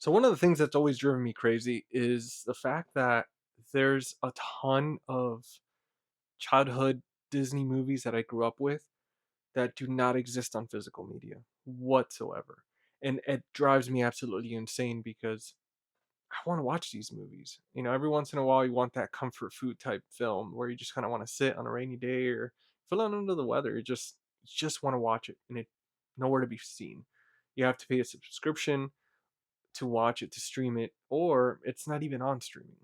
So one of the things that's always driven me crazy is the fact that there's a ton of childhood Disney movies that I grew up with that do not exist on physical media whatsoever. And it drives me absolutely insane because I want to watch these movies. Every once in a while you want that comfort food type film where you just kind of want to sit on a rainy day or feeling under the weather. You just want to watch it and it nowhere to be seen. You have to pay a subscription to watch it, to stream it, or it's not even on streaming.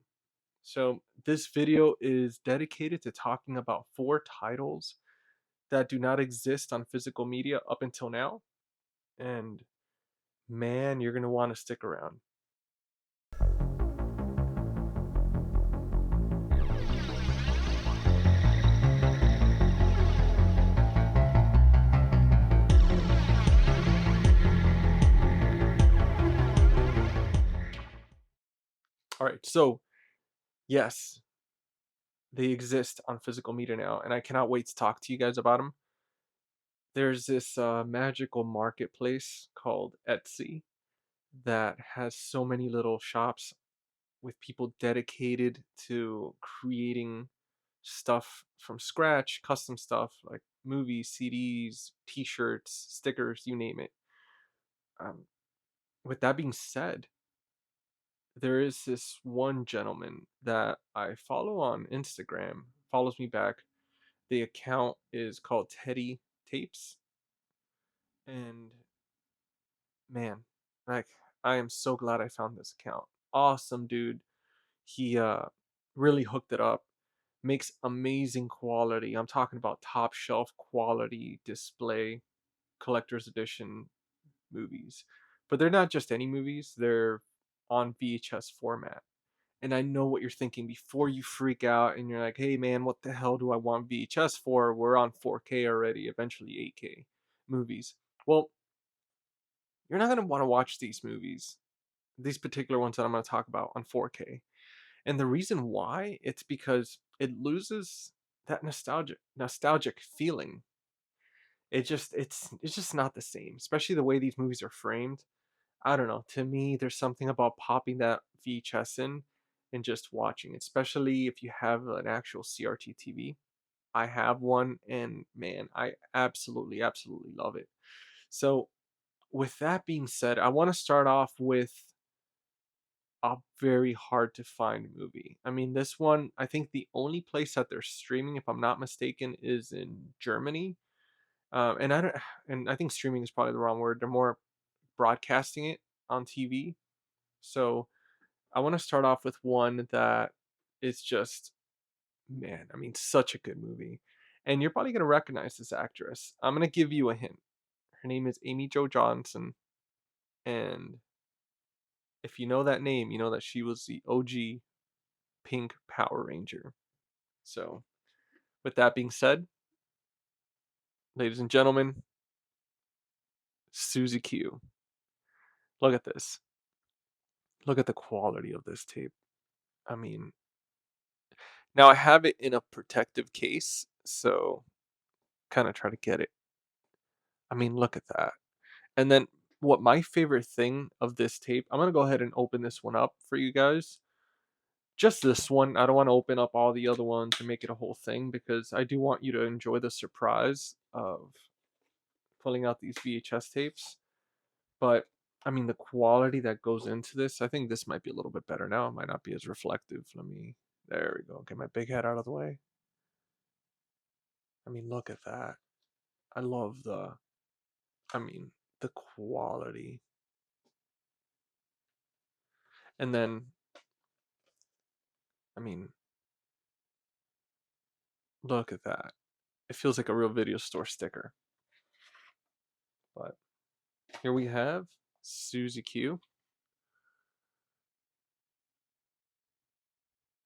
So, this video is dedicated to talking about four titles that do not exist on physical media up until now. And man, you're going to want to stick around. All right, so yes, they exist on physical media now, and I cannot wait to talk to you guys about them. There's this magical marketplace called Etsy that has so many little shops with people dedicated to creating stuff from scratch, custom stuff like movies, CDs, T-shirts, stickers, you name it. Um, with that being said, there is this one gentleman that I follow on Instagram, follows me back. The account is called Teddy Tapes, and man, like I am so glad I found this account. Awesome dude. He really hooked it up. Makes amazing quality. I'm talking about top shelf quality display collector's edition movies. But they're not just any movies, they're on VHS format. And I know what you're thinking before you freak out and you're like, hey man, what the hell do I want VHS for? We're on 4K already, eventually 8K movies. Well, you're not going to want to watch these movies, these particular ones that I'm going to talk about on 4K. And the reason why, it's because it loses that nostalgic feeling. It's just not the same, especially the way these movies are framed. I don't know. To me, there's something about popping that VHS in and just watching, especially if you have an actual CRT TV. I have one, and man, I absolutely, absolutely love it. So, with that being said, I want to start off with a very hard to find movie. I mean, this one, I think the only place that they're streaming, if I'm not mistaken, is in Germany. And I don't, and I think streaming is probably the wrong word. They're more broadcasting it on TV. So I want to start off with one that is just, man, I mean, such a good movie. And you're probably going to recognize this actress. I'm going to give you a hint. Her name is Amy Jo Johnson. And if you know that name, you know that she was the OG Pink Power Ranger. So, with that being said, ladies and gentlemen, Susie Q. Look at this. Look at the quality of this tape. I mean, now I have it in a protective case, so kind of try to get it. I mean, look at that. And then what my favorite thing of this tape, I'm going to go ahead and open this one up for you guys. Just this one. I don't want to open up all the other ones and make it a whole thing because I do want you to enjoy the surprise of pulling out these VHS tapes. But I mean, the quality that goes into this, I think this might be a little bit better now. It might not be as reflective. There we go. Get my big head out of the way. I mean, look at that. I love I mean, the quality. And then, I mean, look at that. It feels like a real video store sticker. But here we have Suzy Q.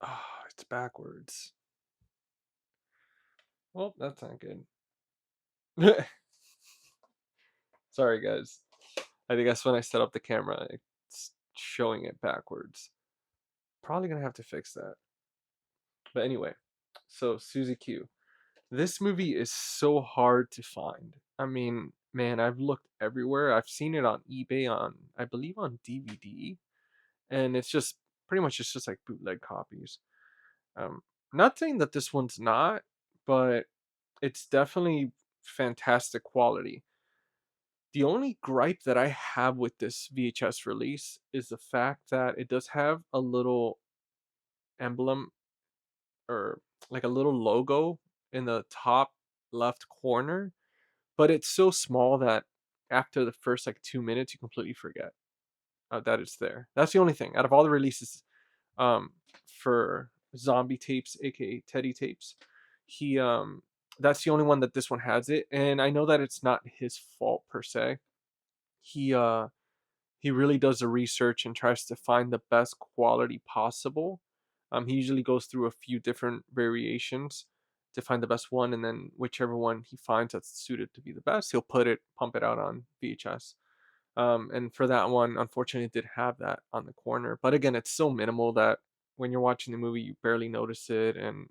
Oh, it's backwards. Well, that's not good. Sorry, guys. I think that's when I set up the camera. It's showing it backwards. Probably gonna have to fix that. But anyway, so Suzy Q. This movie is so hard to find. I mean, man, I've looked everywhere. I've seen it on eBay, on I believe on DVD, and it's just pretty much it's just like bootleg copies. Um, Not saying that this one's not, but it's definitely fantastic quality. The only gripe that I have with this VHS release is the fact that it does have a little emblem, or like a little logo in the top left corner, but it's so small that after the first like 2 minutes, you completely forget that it's there. That's the only thing out of all the releases, um, for zombie tapes, aka Teddy tapes. He That's the only one that this one has it, and I know that it's not his fault per se. He uh he really does the research and tries to find the best quality possible. He usually goes through a few different variations to find the best one, and then whichever one he finds that's suited to be the best, he'll pump it out on VHS. And for that one, unfortunately, it did have that on the corner. But again, it's so minimal that when you're watching the movie, you barely notice it, and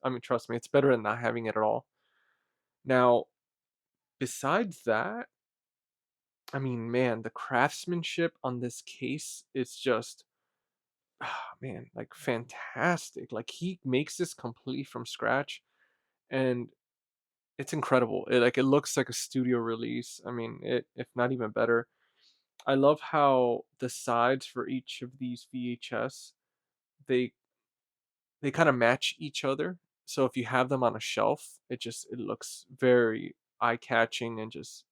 I mean, trust me, it's better than not having it at all. Now, besides that, I mean, man, the craftsmanship on this case is just, man, like fantastic. Like he makes this completely from scratch, and it's incredible. It looks like a studio release. I mean, if not even better. I love how the sides for each of these VHS, they they kind of match each other. So if you have them on a shelf, it looks very eye-catching and just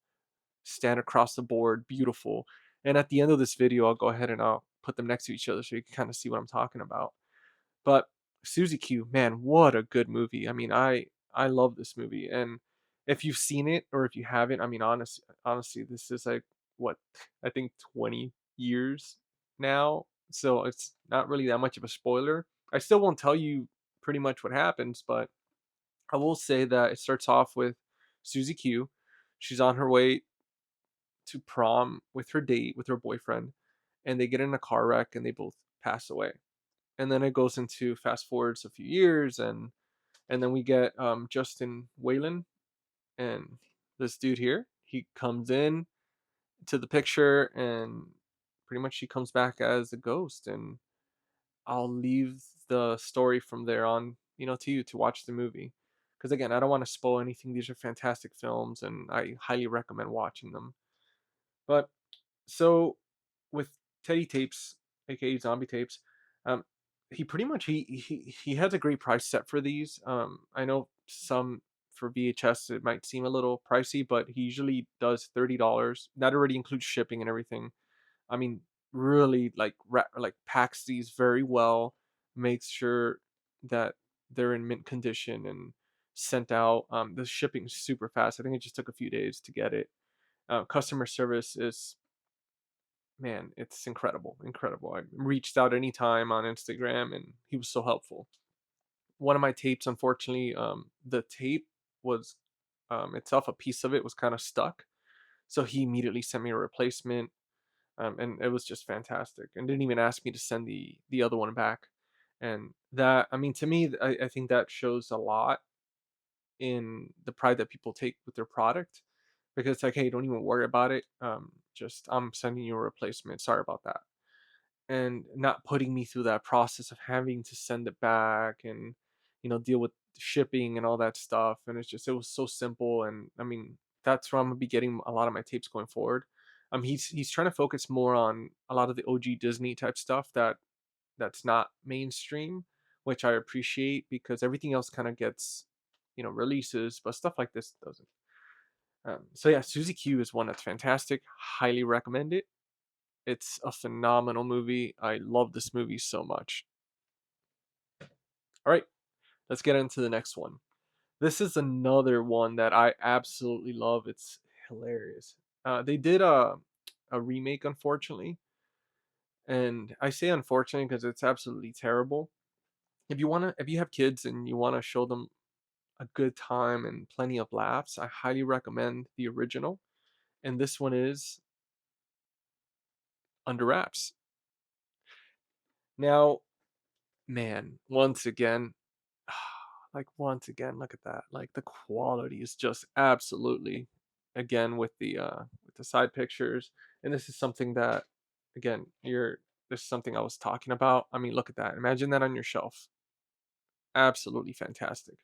stand across the board, beautiful. And at the end of this video, I'll go ahead and I'll put them next to each other so you can kind of see what I'm talking about. But Suzy Q, man, what a good movie. I mean, I love this movie, and if you've seen it or if you haven't, I mean, honestly, this is like what I think 20 years now, so it's not really that much of a spoiler. I still won't tell you pretty much what happens, but I will say that it starts off with Suzy Q. She's on her way to prom with her date with her boyfriend, and they get in a car wreck and they both pass away. And then it goes into fast forwards a few years, and then we get Justin Whalen, and this dude here, he comes in to the picture, and pretty much she comes back as a ghost. And I'll leave the story from there on, to you to watch the movie, because again, I don't want to spoil anything. These are fantastic films, and I highly recommend watching them. But so with Teddy Tapes, aka Zombie Tapes, um, he pretty much he has a great price set for these. I know some for VHS it might seem a little pricey, but he usually does $30. That already includes shipping and everything. I mean, really like packs these very well, makes sure that they're in mint condition and sent out. The shipping's super fast. I think it just took a few days to get it. Customer service is, man, it's incredible, incredible. I reached out anytime on Instagram, and he was so helpful. One of my tapes, unfortunately, the tape was itself, a piece of it was kind of stuck, so he immediately sent me a replacement, and it was just fantastic, and didn't even ask me to send the other one back. And that, I mean, to me, I think that shows a lot in the pride that people take with their product, because it's like, hey, don't even worry about it. Just I'm sending you a replacement. Sorry about that. And not putting me through that process of having to send it back and deal with shipping and all that stuff. And it was so simple. And I mean, that's where I'm gonna be getting a lot of my tapes going forward. He's trying to focus more on a lot of the OG Disney type stuff that's not mainstream, which I appreciate, because everything else kind of gets releases, but stuff like this doesn't. So yeah, Suzy Q is one that's fantastic. Highly recommend it. It's a phenomenal movie. I love this movie so much. All right, let's get into the next one. This is another one that I absolutely love. It's hilarious. They did a remake, unfortunately, and I say unfortunately because it's absolutely terrible. If you have kids and you wanna show them a good time and plenty of laughs, I highly recommend the original, and this one is Under Wraps. Now, man, once again, once again, look at that. Like, the quality is just absolutely. again with the side pictures, and this is something that, again, you're this is something I was talking about. I mean, look at that. Imagine that on your shelf. Absolutely fantastic.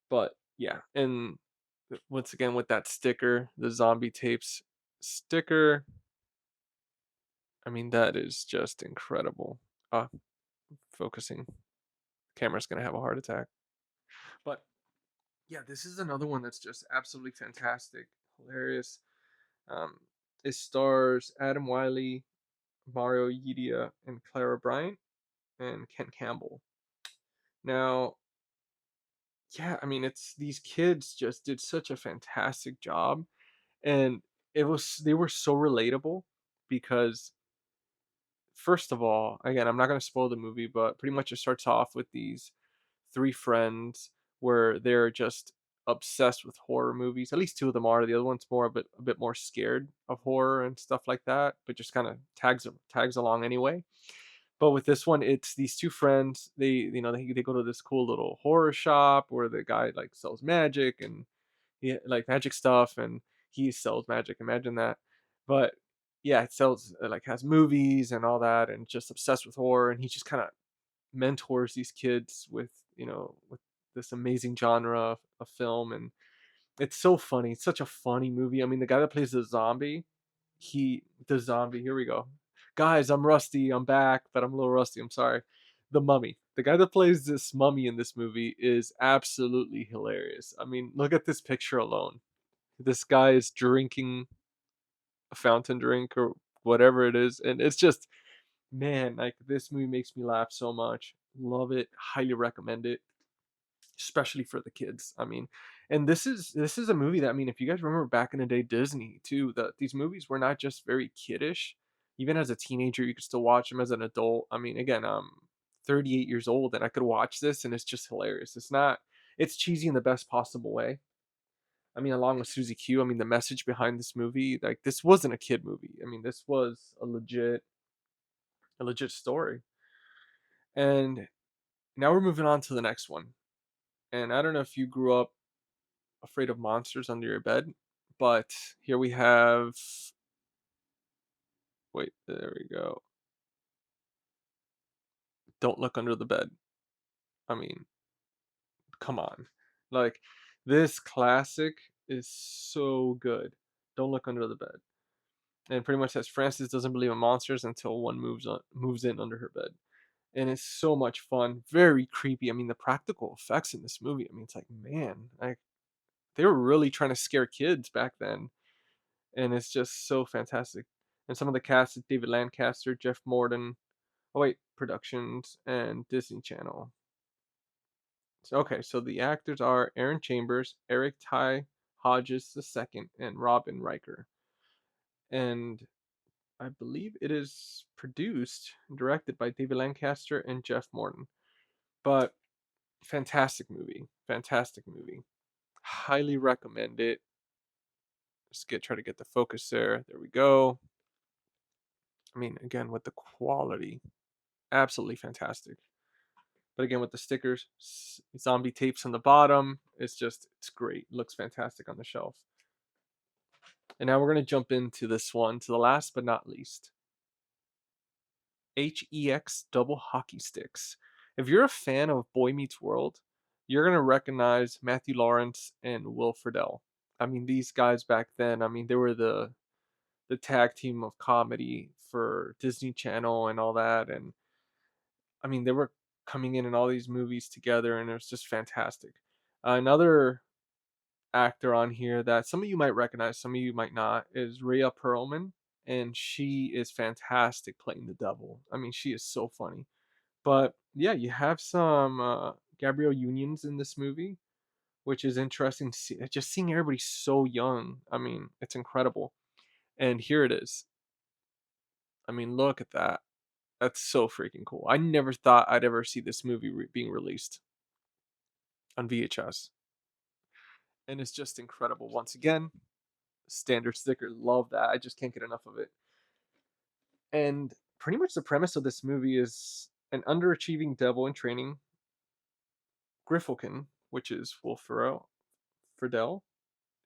But yeah, and once again with that sticker, the zombie tapes sticker, I mean, that is just incredible. Uh, Focusing. Camera's gonna have a heart attack. But yeah, this is another one that's just absolutely fantastic, hilarious. Um, it stars Adam Wiley, Mario Yidia, and Clara Bryant, and Ken Campbell. Now, yeah, I mean, it's these kids just did such a fantastic job, and they were so relatable because first of all, again, I'm not going to spoil the movie, but pretty much it starts off with these three friends where they're just obsessed with horror movies. At least two of them are. The other one's more a bit more scared of horror and stuff like that, but just kind of tags along anyway. But with this one, it's these two friends. They go to this cool little horror shop where the guy like sells magic and like magic stuff, and he sells magic. Imagine that. But yeah, it sells like has movies and all that, and just obsessed with horror. And he just kind of mentors these kids with with this amazing genre of film, and it's so funny. It's such a funny movie. I mean, the guy that plays the zombie. Here we go, guys. I'm rusty. I'm back, but I'm a little rusty. I'm sorry. The mummy. The guy that plays this mummy in this movie is absolutely hilarious. I mean, look at this picture alone. This guy is drinking a fountain drink or whatever it is, and it's just, man, like this movie makes me laugh so much. Love it. Highly recommend it, especially for the kids. I mean, and this is a movie that, I mean, if you guys remember back in the day, Disney too, that these movies were not just very kiddish. Even as a teenager, you could still watch them. As an adult, I mean, again, I'm 38 years old and I could watch this and it's just hilarious. It's cheesy in the best possible way. I mean, along with Susie Q, I mean, the message behind this movie, like this wasn't a kid movie. I mean, this was a legit story. And now we're moving on to the next one. And I don't know if you grew up afraid of monsters under your bed, but here we have, wait, there we go. Don't look under the bed. I mean, come on. Like this classic is so good. Don't look under the bed. And pretty much says Frances doesn't believe in monsters until one moves in under her bed. And it's so much fun, very creepy. I mean, the practical effects in this movie, I mean, it's like, man, like they were really trying to scare kids back then, and it's just so fantastic. And some of the cast is David Lancaster, Jeff Morden, oh wait, Productions, and Disney Channel. So, okay, so the actors are Aaron Chambers, Eric Ty Hodges II, and Robin Riker. And I believe it is produced and directed by David Lancaster and Jeff Morden. But fantastic movie. Fantastic movie. Highly recommend it. Just try to get the focus there. There we go. I mean, again, with the quality, absolutely fantastic. But again, with the stickers, zombie tapes on the bottom, it's great. It looks fantastic on the shelf. And now we're gonna jump into this one, to the last but not least. HEX double hockey sticks. If you're a fan of Boy Meets World, you're gonna recognize Matthew Lawrence and Will Friedle. I mean, these guys back then, I mean, they were the tag team of comedy for Disney Channel and all that. And I mean, they were coming in all these movies together, and it was just fantastic. Another actor on here that some of you might recognize, some of you might not, is Rhea Perlman, and she is fantastic playing the devil. I mean, she is so funny. But yeah, you have some Gabrielle Unions in this movie, which is interesting. Just seeing everybody so young. I mean, it's incredible. And here it is. I mean, look at that. That's so freaking cool. I never thought I'd ever see this movie being released on VHS. And it's just incredible. Once again, standard sticker. Love that. I just can't get enough of it. And pretty much the premise of this movie is an underachieving devil in training, Grifflekin, which is Will Friedle,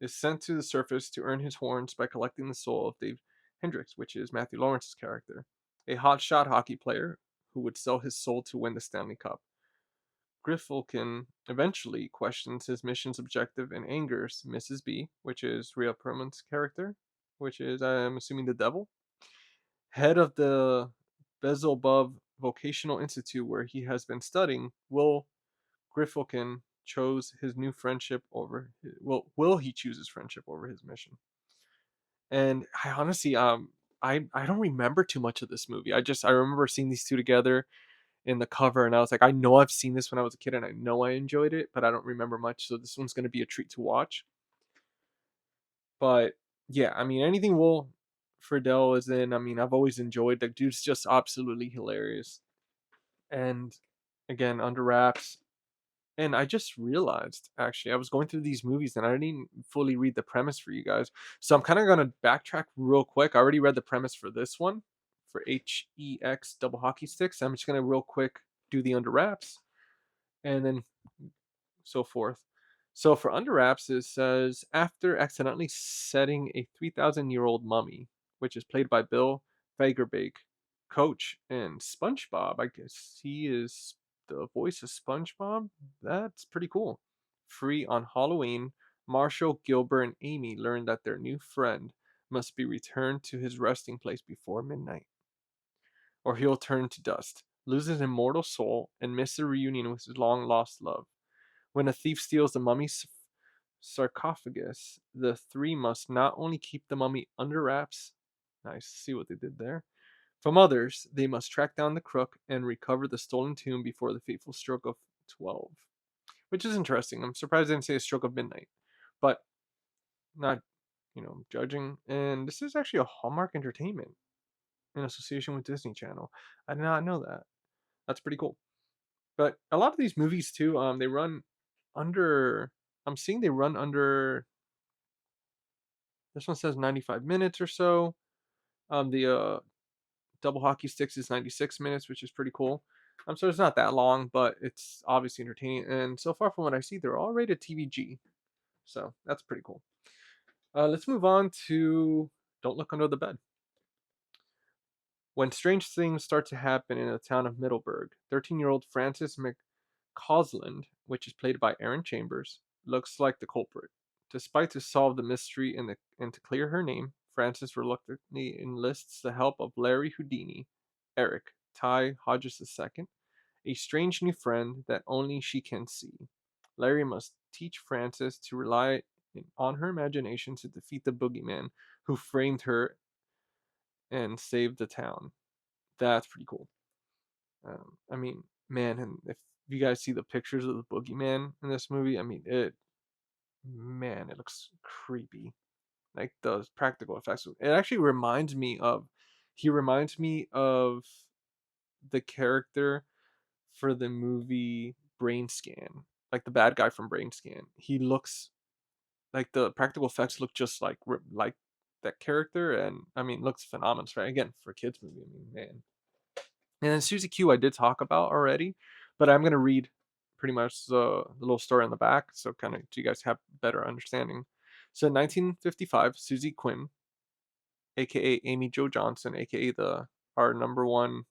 is sent to the surface to earn his horns by collecting the soul of Dave Hendricks, which is Matthew Lawrence's character, a hotshot hockey player who would sell his soul to win the Stanley Cup. Griffalkin eventually questions his mission's objective and angers Mrs. B, which is Rhea Perlman's character, which is, I'm assuming, the devil, head of the Bezelbub Vocational Institute where he has been studying. Griffalkin chose his new friendship over will he choose his friendship over his mission? And I honestly I don't remember too much of this movie. I remember seeing these two together in the cover and I was like, I know I've seen this when I was a kid and I know I enjoyed it, but I don't remember much, so this one's going to be a treat to watch. But yeah, I mean anything Will Friedle is in, I mean I've always enjoyed. The dude's just absolutely hilarious. And again, Under Wraps. And I just realized, actually, I was going through these movies and I didn't fully read the premise for you guys. So I'm kind of going to backtrack real quick. I already read the premise for this one, for HEX double hockey sticks. I'm just going to real quick do the Under Wraps and then so forth. So for Under Wraps, it says after accidentally setting a 3,000-year-old mummy, which is played by Bill Fagerbakke, Coach, and SpongeBob. I guess he is the voice of SpongeBob. That's pretty cool. Free on Halloween, Marshall, Gilbert, and Amy learn that their new friend must be returned to his resting place before midnight, or he'll turn to dust, lose his immortal soul, and miss a reunion with his long lost love. When a thief steals the mummy's sarcophagus, the three must not only keep the mummy under wraps, nice, see what they did there, from others, they must track down the crook and recover the stolen tomb before the fateful stroke of 12. Which is interesting. I'm surprised they didn't say a stroke of midnight. But not, judging. And this is actually a Hallmark Entertainment in association with Disney Channel. I did not know that. That's pretty cool. But a lot of these movies too, they run under. I'm seeing they run under. This one says 95 minutes or so. The double hockey sticks is 96 minutes, which is pretty cool. So it's not that long, but it's obviously entertaining. And so far from what I see, they're all rated TVG. So that's pretty cool. Let's move on to Don't Look Under the Bed. When strange things start to happen in the town of Middleburg, 13-year-old Frances McCausland, which is played by Erin Chambers, looks like the culprit. Despite to solve the mystery and to clear her name, Frances reluctantly enlists the help of Larry Houdini, Eric, Ty Hodges II, a strange new friend that only she can see. Larry must teach Frances to rely on her imagination to defeat the boogeyman who framed her and saved the town. That's pretty cool. I mean, man, and if you guys see the pictures of the boogeyman in this movie, I mean, it looks creepy. Like those practical effects. It actually he reminds me of the character for the movie Brain Scan, like the bad guy from Brain Scan. He looks like the practical effects look just like that character, and I mean, looks phenomenal. Right? Again, for a kids movie, I mean, man. And then Susie Q, I did talk about already, but I'm gonna read pretty much the little story on the back, so kind of so you guys have better understanding. So, in 1955, Susie Quinn, aka Amy Jo Johnson, aka the our number one,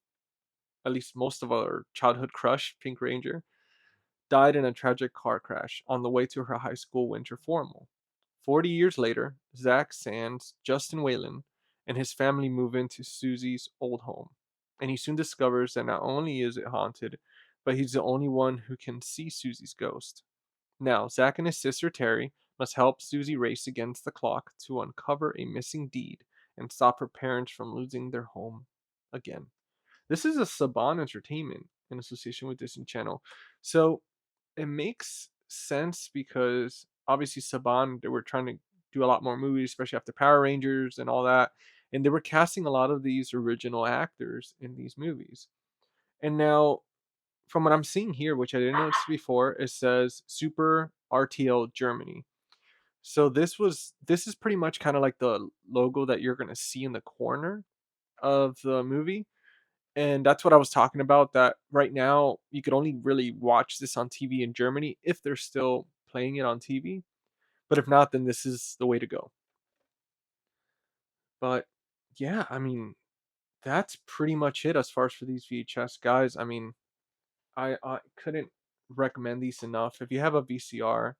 at least most of our childhood crush, Pink Ranger, died in a tragic car crash on the way to her high school winter formal. 40 years later, Zach Sands, Justin Whalen, and his family move into Susie's old home. And he soon discovers that not only is it haunted, but he's the only one who can see Susie's ghost. Now, Zach and his sister Terry must help Susie race against the clock to uncover a missing deed and stop her parents from losing their home again. This is a Saban Entertainment in association with Disney Channel. So it makes sense because obviously Saban, they were trying to do a lot more movies, especially after Power Rangers and all that. And they were casting a lot of these original actors in these movies. And now, from what I'm seeing here, which I didn't notice before, it says Super RTL Germany. So this is pretty much kind of like the logo that you're gonna see in the corner of the movie. And that's what I was talking about, that right now you could only really watch this on TV in Germany if they're still playing it on TV. But if not, then this is the way to go. But yeah, I mean, that's pretty much it as far as for these VHS guys. I mean, I couldn't recommend these enough. If you have a VCR,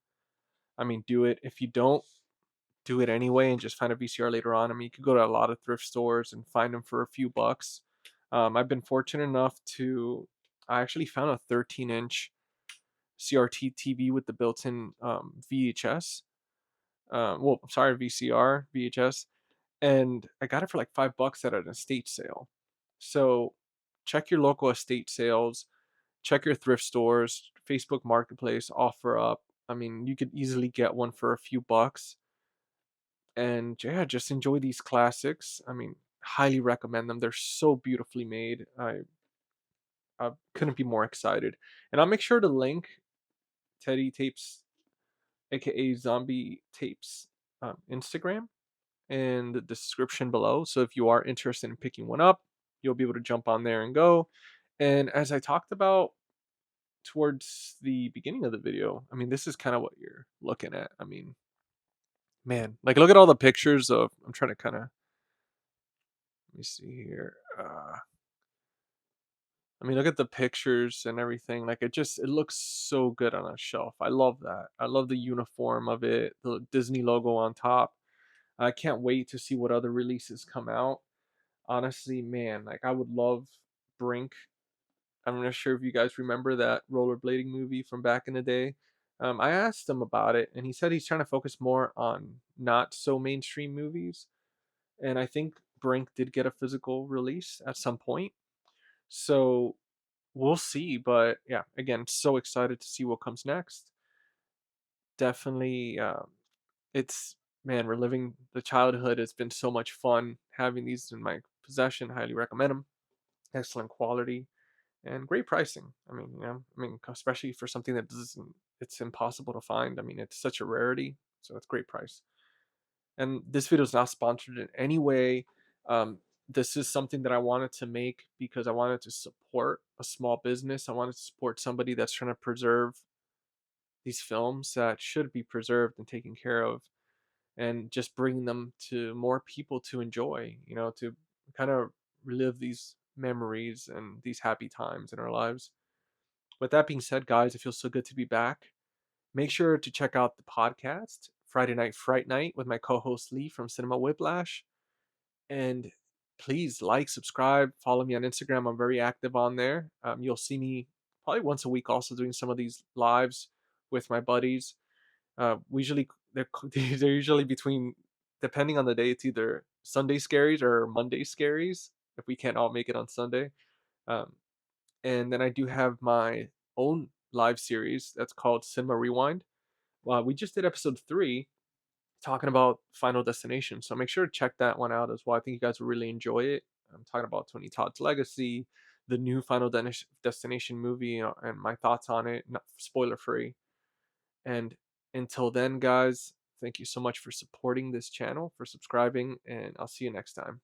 I mean, do it. If you don't, do it anyway and just find a VCR later on. I mean, you could go to a lot of thrift stores and find them for a few bucks. I've been fortunate enough to, I actually found a 13-inch CRT TV with the built-in VHS. Well, I'm sorry, VCR, VHS, and I got it for like $5 at an estate sale. So check your local estate sales, check your thrift stores, Facebook Marketplace, offer up. I mean, you could easily get one for a few bucks. And yeah, just enjoy these classics. I mean, highly recommend them. They're so beautifully made. I couldn't be more excited. And I'll make sure to link Teddy Tapes, aka Zombie Tapes, Instagram in the description below. So if you are interested in picking one up, you'll be able to jump on there and go. And as I talked about towards the beginning of the video, I mean, this is kind of what you're looking at. I mean, man, like look at all the pictures of. I'm trying to kind of, let me see here. I mean, look at the pictures and everything. Like it looks so good on a shelf. I love that. I love the uniform of it, the Disney logo on top. I can't wait to see what other releases come out. Honestly, man, like I would love Brink. I'm not sure if you guys remember that rollerblading movie from back in the day. I asked him about it, and he said he's trying to focus more on not so mainstream movies. And I think Brink did get a physical release at some point. So we'll see. But yeah, again, so excited to see what comes next. Definitely, it's man, reliving the childhood. It's been so much fun having these in my possession. Highly recommend them. Excellent quality and great pricing. I mean, I mean, especially for something that doesn't, it's impossible to find. I mean, it's such a rarity, so it's great price. And this video is not sponsored in any way. Um, this is something that I wanted to make because I wanted to support a small business. I wanted to support somebody that's trying to preserve these films that should be preserved and taken care of, and just bring them to more people to enjoy. To kind of relive these memories and these happy times in our lives. With that being said, guys, it feels so good to be back. Make sure to check out the podcast, Friday Night Fright Night, with my co host Lee from Cinema Whiplash. And please like, subscribe, follow me on Instagram. I'm very active on there. You'll see me probably once a week also doing some of these lives with my buddies. We usually, they're usually between, depending on the day, it's either Sunday scaries or Monday scaries if we can't all make it on Sunday. Um, and then I do have my own live series that's called Cinema Rewind. We just did episode 3 talking about Final Destination, so make sure to check that one out as well. I think you guys will really enjoy it. I'm talking about Tony Todd's legacy, the new Destination movie, and my thoughts on it, not spoiler free. And until then, guys, thank you so much for supporting this channel, for subscribing, and I'll see you next time.